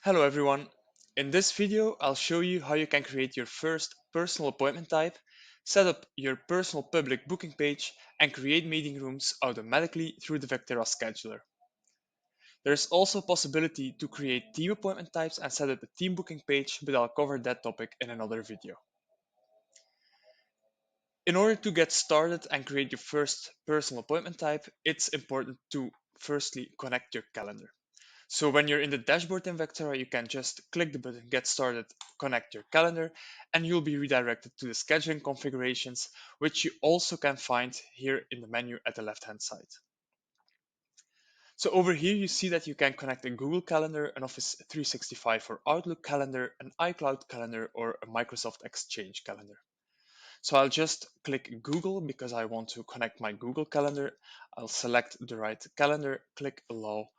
Hello everyone. In this video, I'll show you how you can create your first personal appointment type, set up your personal public booking page, and create meeting rooms automatically through the Vectera scheduler. There's also a possibility to create team appointment types and set up a team booking page, but I'll cover that topic in another video. In order to get started and create your first personal appointment type, it's important to firstly connect your calendar. So when you're in the dashboard in Vectera, you can just click the button Get Started, connect your calendar, and you'll be redirected to the scheduling configurations, which you also can find here in the menu at the left-hand side. So over here, you see that you can connect a Google Calendar, an Office 365 or Outlook calendar, an iCloud calendar, or a Microsoft Exchange calendar. So I'll just click Google because I want to connect my Google Calendar. I'll select the right calendar, click Allow,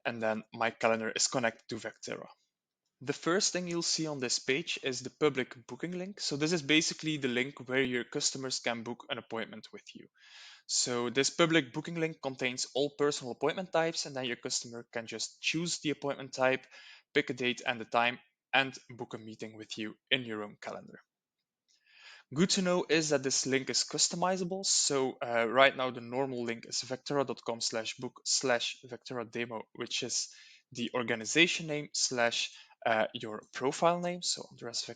and then my calendar is connected to Vectera. The first thing you'll see on this page is the public booking link. So this is basically the link where your customers can book an appointment with you. So this public booking link contains all personal appointment types, and then your customer can just choose the appointment type, pick a date and the time, and book a meeting with you in your own calendar. Good to know is that this link is customizable. So right now the normal link is vectera.com/book/vectera demo, which is the organization name slash your profile name. So Andreas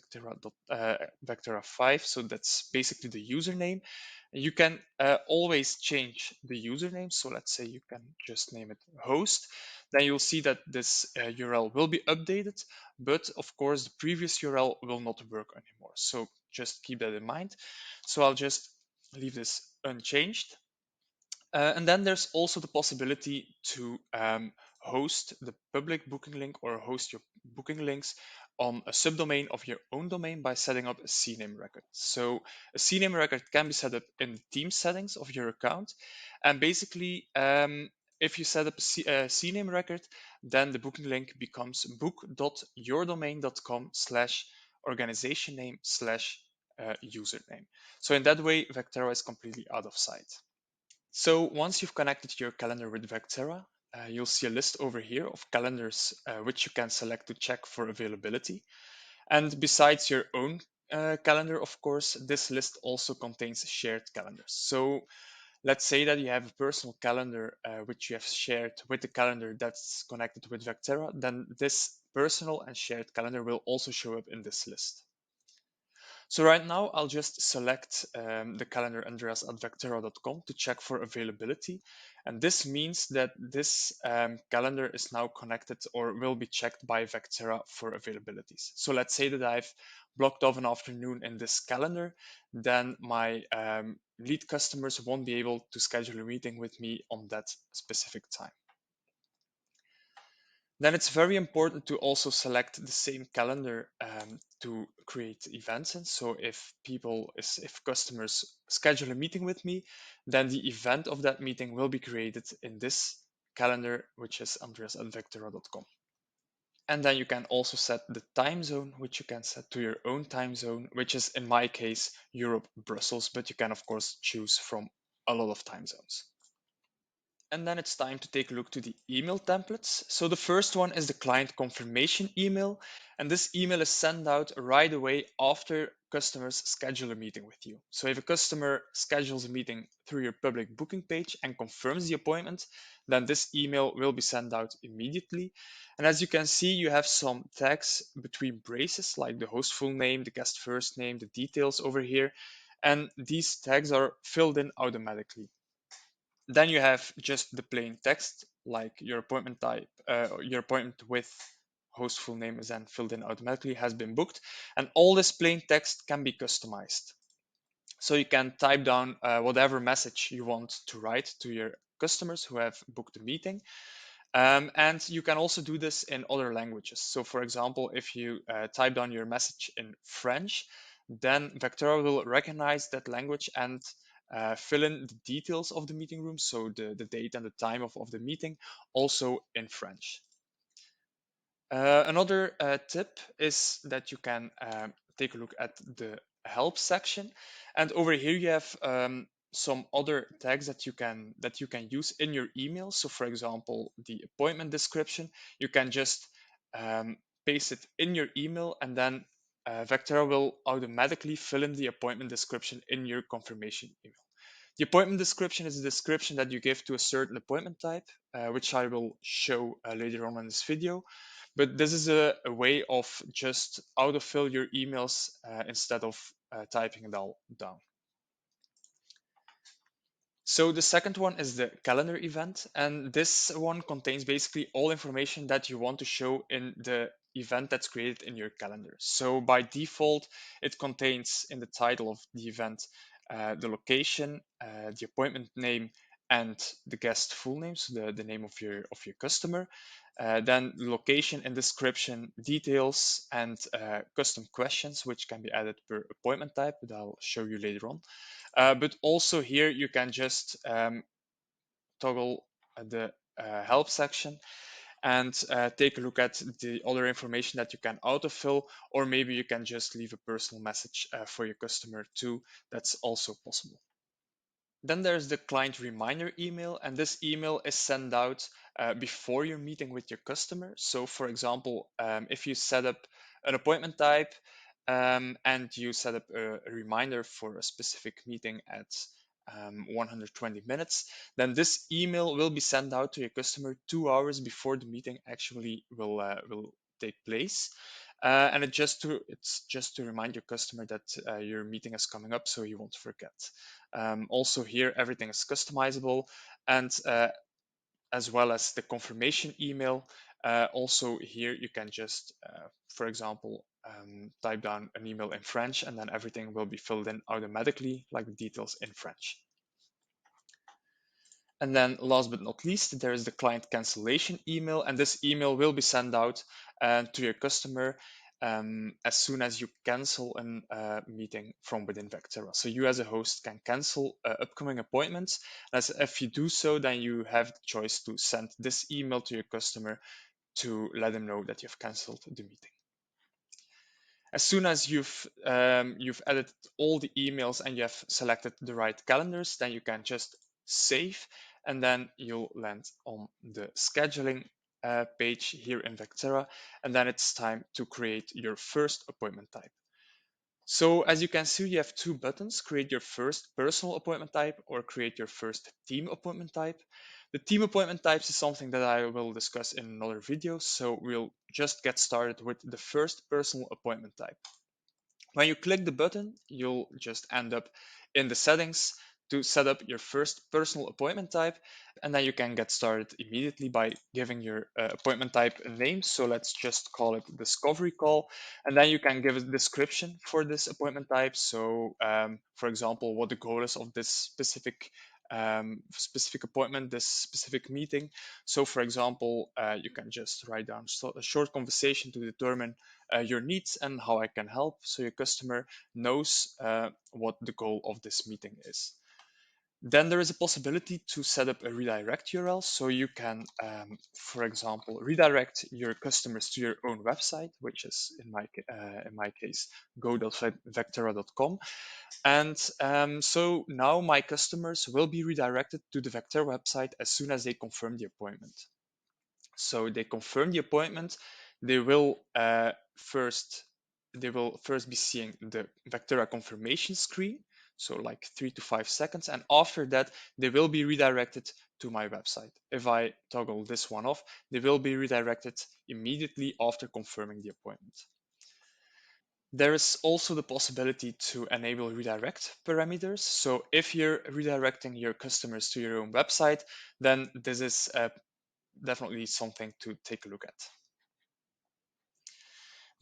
Vectera 5. So that's basically the username. You can always change the username. So let's say you can just name it host. Then you'll see that this URL will be updated, but of course the previous URL will not work anymore. So just keep that in mind. So I'll just leave this unchanged. And then there's also the possibility to host the public booking link or host your booking links on a subdomain of your own domain by setting up a CNAME record. So a CNAME record can be set up in the team settings of your account. And basically, if you set up a CNAME record, then the booking link becomes book.yourdomain.com slash organization name slash username. So in that way, Vectera is completely out of sight. So once you've connected your calendar with Vectera, you'll see a list over here of calendars which you can select to check for availability. And besides your own calendar, of course, this list also contains shared calendars. So let's say that you have a personal calendar which you have shared with the calendar that's connected with Vectera, then this personal and shared calendar will also show up in this list. So right now I'll just select the calendar Andreas at vectera.com to check for availability. And this means that this calendar is now connected or will be checked by Vectera for availabilities. So let's say that I've blocked off an afternoon in this calendar, then my lead customers won't be able to schedule a meeting with me on that specific time. Then it's very important to also select the same calendar to create events in. So if customers schedule a meeting with me, then the event of that meeting will be created in this calendar, which is andreas at vectera.com. And then you can also set the time zone, which you can set to your own time zone, which is in my case, Europe, Brussels, but you can of course choose from a lot of time zones. And then it's time to take a look to the email templates. So the first one is the client confirmation email. And this email is sent out right away after customers schedule a meeting with you. So if a customer schedules a meeting through your public booking page and confirms the appointment, then this email will be sent out immediately. And as you can see, you have some tags between braces, like the host full name, the guest first name, the details over here. And these tags are filled in automatically. Then you have just the plain text, like your appointment type, your appointment with host full name is then filled in automatically, has been booked. And all this plain text can be customized. So you can type down whatever message you want to write to your customers who have booked a meeting. And you can also do this in other languages. So for example, if you type down your message in French, then Vectera will recognize that language and fill in the details of the meeting room, so the date and the time of the meeting, also in French. Another tip is that you can take a look at the help section, and over here you have some other tags that you can use in your email. So for example, the appointment description, you can just paste it in your email, and then Vectera will automatically fill in the appointment description in your confirmation email. The appointment description is a description that you give to a certain appointment type, which I will show later on in this video. But this is a way of just autofill your emails instead of typing it all down. So the second one is the calendar event, and this one contains basically all information that you want to show in the event that's created in your calendar. So by default, it contains in the title of the event the location, the appointment name, and the guest full name, so the name of your customer. Then the location and description, details, and custom questions, which can be added per appointment type, that I'll show you later on. But also here you can just toggle the help section and take a look at the other information that you can autofill, or maybe you can just leave a personal message for your customer too. That's also possible. Then there's the client reminder email, and this email is sent out before your meeting with your customer. So, for example, if you set up an appointment type and you set up a reminder for a specific meeting at 120 minutes, then this email will be sent out to your customer 2 hours before the meeting actually will take place. And it's just to remind your customer that your meeting is coming up, so you won't forget. Also here, everything is customizable, and as well as the confirmation email. Also here, you can just, for example, type down an email in French, and then everything will be filled in automatically, like the details in French. And then last but not least, there is the client cancellation email, and this email will be sent out to your customer as soon as you cancel a meeting from within Vectera. So you as a host can cancel upcoming appointments. As if you do so, then you have the choice to send this email to your customer to let them know that you've canceled the meeting. As soon as you've edited all the emails and you have selected the right calendars, then you can just save, and then you'll land on the scheduling page here in Vectera, and then it's time to create your first appointment type. So as you can see, you have two buttons: create your first personal appointment type or create your first team appointment type. The team appointment types is something that I will discuss in another video, so we'll just get started with the first personal appointment type. When you click the button, you'll just end up in the settings to set up your first personal appointment type, and then you can get started immediately by giving your appointment type a name. So let's just call it discovery call, and then you can give a description for this appointment type. So for example, what the goal is of this specific appointment, this specific meeting. So for example, you can just write down a short conversation to determine your needs and how I can help, so your customer knows what the goal of this meeting is. Then there is a possibility to set up a redirect URL, so you can, for example, redirect your customers to your own website, which is in my case go.vectera.com. And so now my customers will be redirected to the Vectera website as soon as they confirm the appointment. So they confirm the appointment. They will first be seeing the Vectera confirmation screen, so like 3 to 5 seconds, and after that they will be redirected to my website. If I toggle this one off, they will be redirected immediately after confirming the appointment. There is also the possibility to enable redirect parameters. So if you're redirecting your customers to your own website, then this is definitely something to take a look at.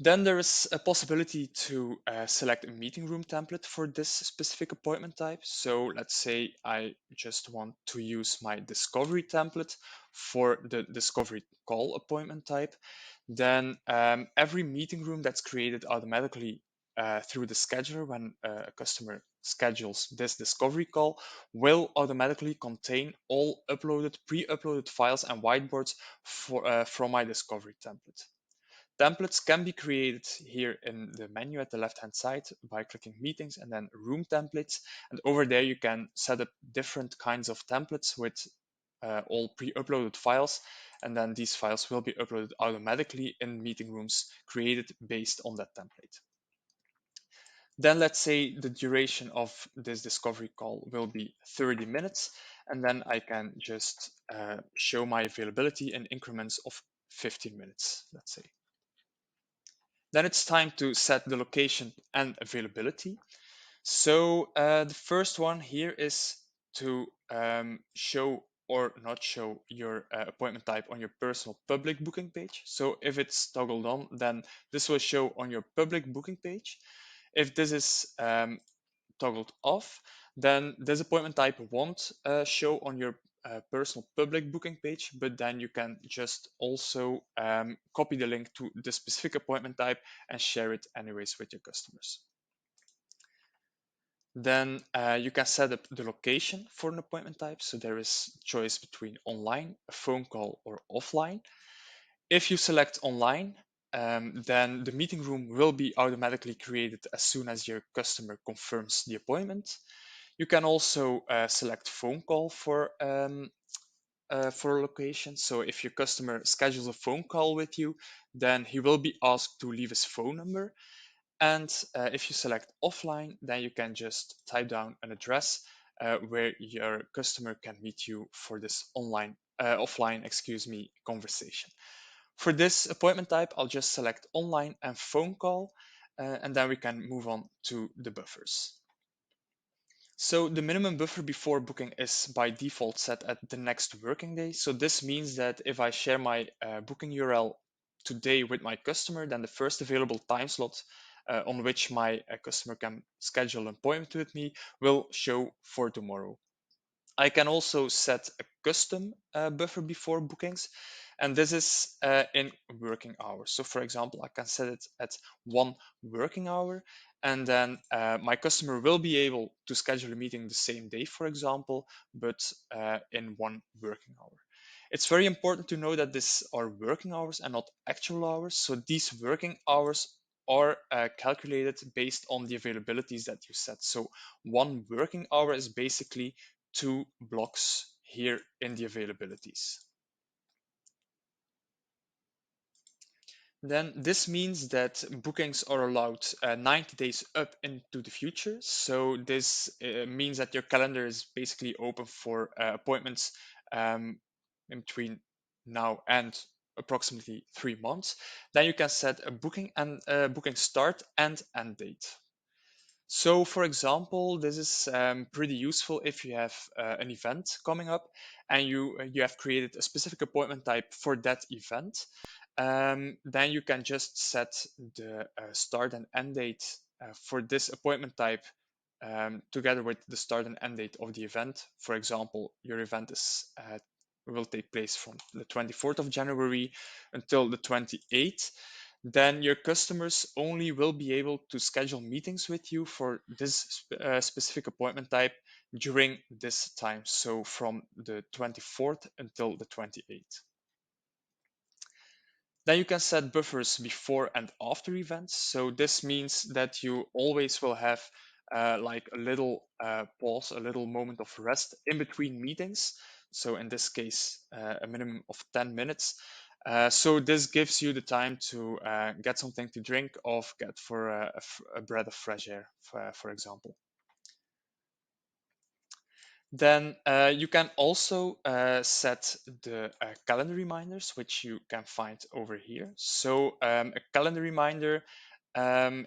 Then there is a possibility to select a meeting room template for this specific appointment type. So let's say I just want to use my discovery template for the discovery call appointment type. Then every meeting room that's created automatically through the scheduler when a customer schedules this discovery call will automatically contain all pre-uploaded files and whiteboards from my discovery template. Templates can be created here in the menu at the left-hand side by clicking Meetings and then Room Templates. And over there, you can set up different kinds of templates with all pre-uploaded files. and then these files will be uploaded automatically in meeting rooms created based on that template. Then let's say the duration of this discovery call will be 30 minutes, and then I can just show my availability in increments of 15 minutes, let's say. Then it's time to set the location and availability. So the first one here is to show or not show your appointment type on your personal public booking page. So if it's toggled on, then this will show on your public booking page. If this is toggled off, then this appointment type won't show on your personal public booking page, but then you can just also copy the link to the specific appointment type and share it anyways with your customers. Then you can set up the location for an appointment type. So there is choice between online, a phone call, or offline. If you select online, then the meeting room will be automatically created as soon as your customer confirms the appointment. You can also select phone call for a location. So if your customer schedules a phone call with you, then he will be asked to leave his phone number. And if you select offline, then you can just type down an address where your customer can meet you for this offline, conversation. For this appointment type, I'll just select online and phone call, and then we can move on to the buffers. So the minimum buffer before booking is by default set at the next working day. So this means that if I share my booking URL today with my customer, then the first available time slot on which my customer can schedule an appointment with me will show for tomorrow. I can also set a custom buffer before bookings, and this is in working hours. So for example, I can set it at 1 working hour, and then my customer will be able to schedule a meeting the same day, for example, but in 1 working hour. It's very important to know that these are working hours and not actual hours. So these working hours are calculated based on the availabilities that you set. So 1 working hour is basically 2 blocks here in the availabilities. Then this means that bookings are allowed 90 days up into the future. So this means that your calendar is basically open for appointments in between now and approximately 3 months. Then you can set a booking start and end date. So, for example, this is pretty useful if you have an event coming up and you have created a specific appointment type for that event. Then you can just set the start and end date for this appointment type together with the start and end date of the event. For example, your event will take place from the 24th of January until the 28th. Then your customers only will be able to schedule meetings with you for this specific appointment type during this time. So from the 24th until the 28th. Then you can set buffers before and after events. So this means that you always will have like a little pause, a little moment of rest in between meetings. So in this case, a minimum of 10 minutes. So this gives you the time to get something to drink or get for a breath of fresh air, for example. Then you can also set the calendar reminders, which you can find over here. So a calendar reminder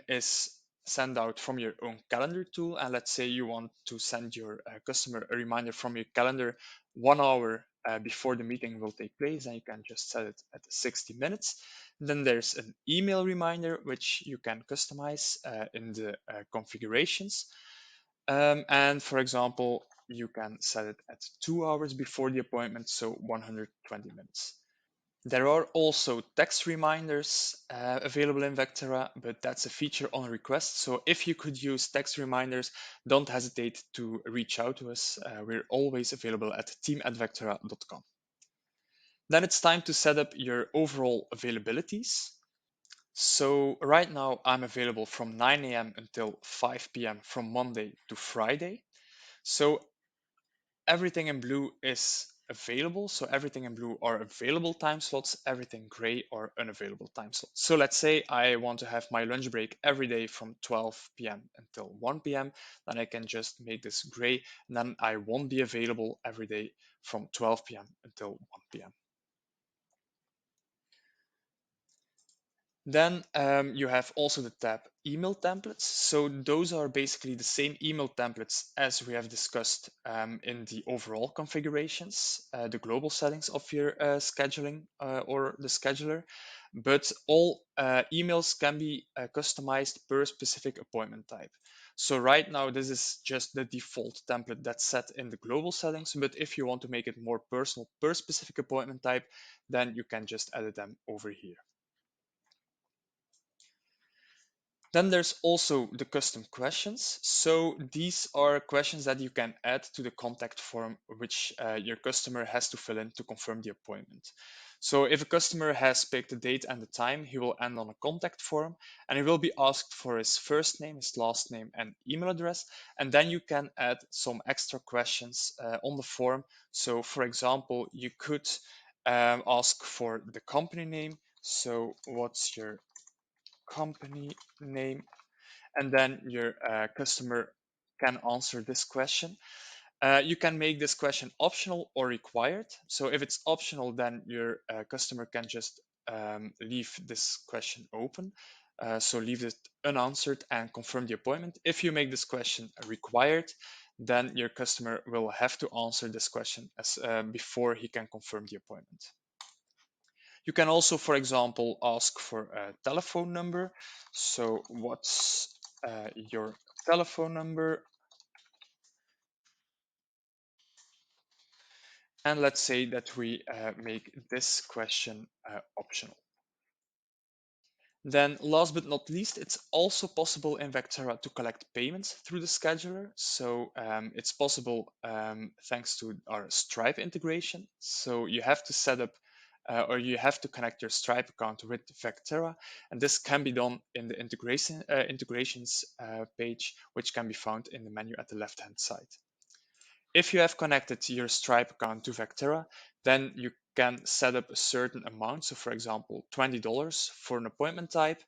is sent out from your own calendar tool. And let's say you want to send your customer a reminder from your calendar 1 hour before the meeting will take place, and you can just set it at 60 minutes. Then there's an email reminder, which you can customize in the configurations. And for example, you can set it at 2 hours before the appointment, so 120 minutes. There are also text reminders available in Vectera, but that's a feature on request. So if you could use text reminders, don't hesitate to reach out to us. We're always available at team@vectera.com. Then it's time to set up your overall availabilities. So right now I'm available from 9 a.m. until 5 p.m. from Monday to Friday. So everything in blue is available. So everything in blue are available time slots, everything gray are unavailable time slots. So let's say I want to have my lunch break every day from 12 p.m. until 1 p.m. Then I can just make this gray, and then I won't be available every day from 12 p.m. until 1 p.m. Then you have also the tab email templates. So those are basically the same email templates as we have discussed in the overall configurations, the global settings of your scheduling or the scheduler. But all emails can be customized per specific appointment type. So right now, this is just the default template that's set in the global settings. But if you want to make it more personal per specific appointment type, then you can just edit them over here. Then there's also the custom questions. So these are questions that you can add to the contact form, which your customer has to fill in to confirm the appointment. So if a customer has picked the date and the time, he will end on a contact form and he will be asked for his first name, his last name, and email address. And then you can add some extra questions on the form. So for example, you could ask for the company name. So what's your company name, and then your customer can answer this question. You can make this question optional or required. So if it's optional, then your customer can just leave this question open. So leave it unanswered and confirm the appointment. If you make this question required, then your customer will have to answer this question as before he can confirm the appointment. You can also, for example, ask for a telephone number. So what's your telephone number? And let's say that we make this question optional. Then last but not least, it's also possible in Vectera to collect payments through the scheduler. So it's possible thanks to our Stripe integration. So you have to set up or you have to connect your Stripe account with Vectera. And this can be done in the integrations page, which can be found in the menu at the left-hand side. If you have connected your Stripe account to Vectera, then you can set up a certain amount. So for example, $20 for an appointment type.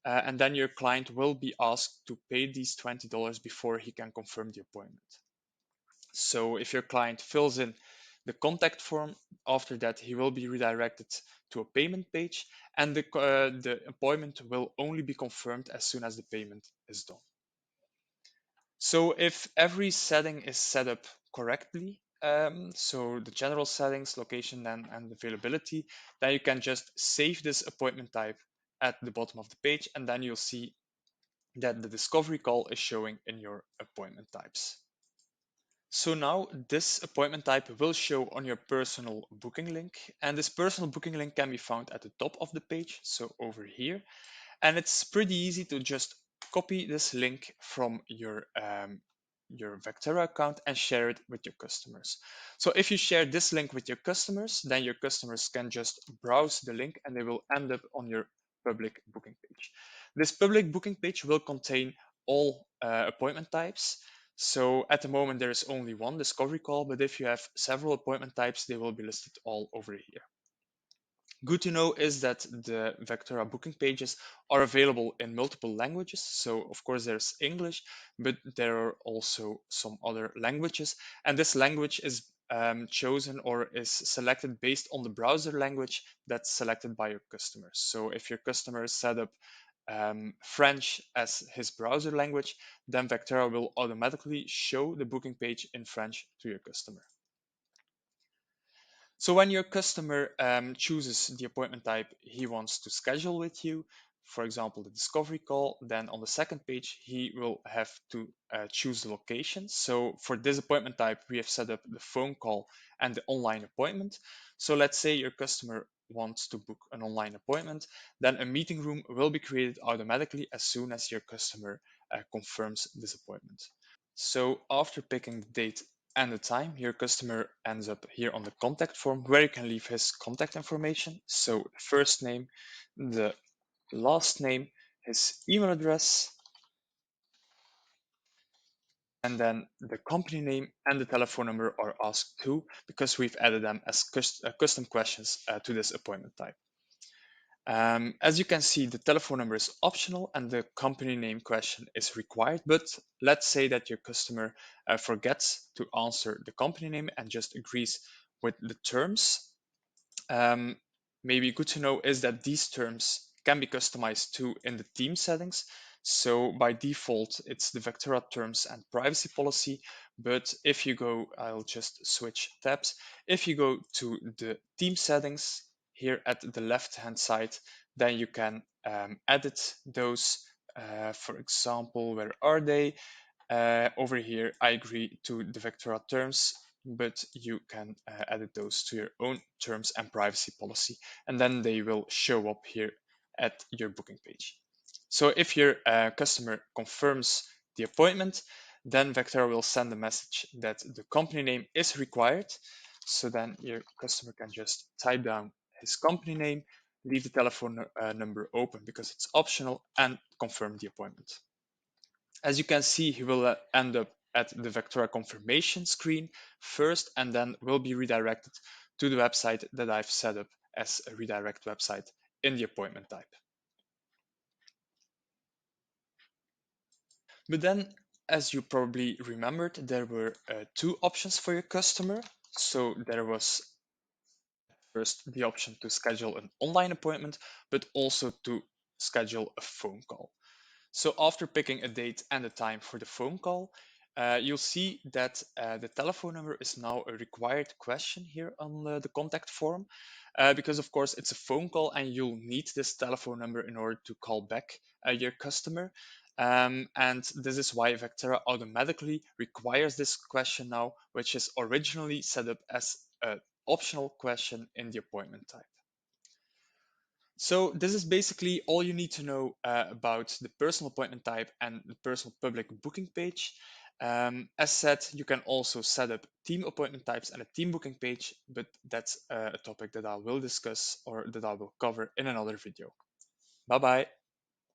And then your client will be asked to pay these $20 before he can confirm the appointment. So if your client fills in the contact form, after that he will be redirected to a payment page, and the appointment will only be confirmed as soon as the payment is done. So if every setting is set up correctly, so the general settings, location, and availability, then you can just save this appointment type at the bottom of the page, and then you'll see that the discovery call is showing in your appointment types. So now this appointment type will show on your personal booking link, and this personal booking link can be found at the top of the page, so over here. And it's pretty easy to just copy this link from your Vectera account and share it with your customers. So if you share this link with your customers, then your customers can just browse the link and they will end up on your public booking page. This public booking page will contain all appointment types. So at the moment there is only one discovery call, but if you have several appointment types, they will be listed all over here. Good to know is that the Vectera booking pages are available in multiple languages. So of course there's English, but there are also some other languages. And this language is chosen or is selected based on the browser language that's selected by your customers. So if your customer set up French as his browser language, then Vectera will automatically show the booking page in French to your customer. So when your customer chooses the appointment type he wants to schedule with you, for example, the discovery call, then on the second page, he will have to choose the location. So for this appointment type, we have set up the phone call and the online appointment. So let's say your customer wants to book an online appointment, then a meeting room will be created automatically as soon as your customer confirms this appointment. So after picking the date and the time, your customer ends up here on the contact form where you can leave his contact information. So the first name, the last name, his email address, And then the company name and the telephone number are asked too, because we've added them as custom questions to this appointment type. As you can see, the telephone number is optional and the company name question is required, but let's say that your customer forgets to answer the company name and just agrees with the terms. um, Maybe good to know is that these terms can be customized too in the team settings. So by default, it's the Vectera terms and privacy policy. But if you go, I'll just switch tabs. If you go to the team settings here at the left-hand side, then you can edit those. For example, where are they? Over here, I agree to the Vectora terms, but you can edit those to your own terms and privacy policy, and then they will show up here at your booking page. So if your customer confirms the appointment, then Vectora will send a message that the company name is required. So then your customer can just type down his company name, leave the telephone number open because it's optional, and confirm the appointment. As you can see, he will end up at the Vectora confirmation screen first, and then will be redirected to the website that I've set up as a redirect website in the appointment type. But then, as you probably remembered, there were two options for your customer. So there was first the option to schedule an online appointment, but also to schedule a phone call. So after picking a date and a time for the phone call, you'll see that the telephone number is now a required question here on the contact form, because of course it's a phone call and you'll need this telephone number in order to call back your customer. And this is why Vectera automatically requires this question now, which is originally set up as an optional question in the appointment type. So this is basically all you need to know about the personal appointment type and the personal public booking page. As said, you can also set up team appointment types and a team booking page, but that's a topic that I will discuss or that I will cover in another video. Bye bye.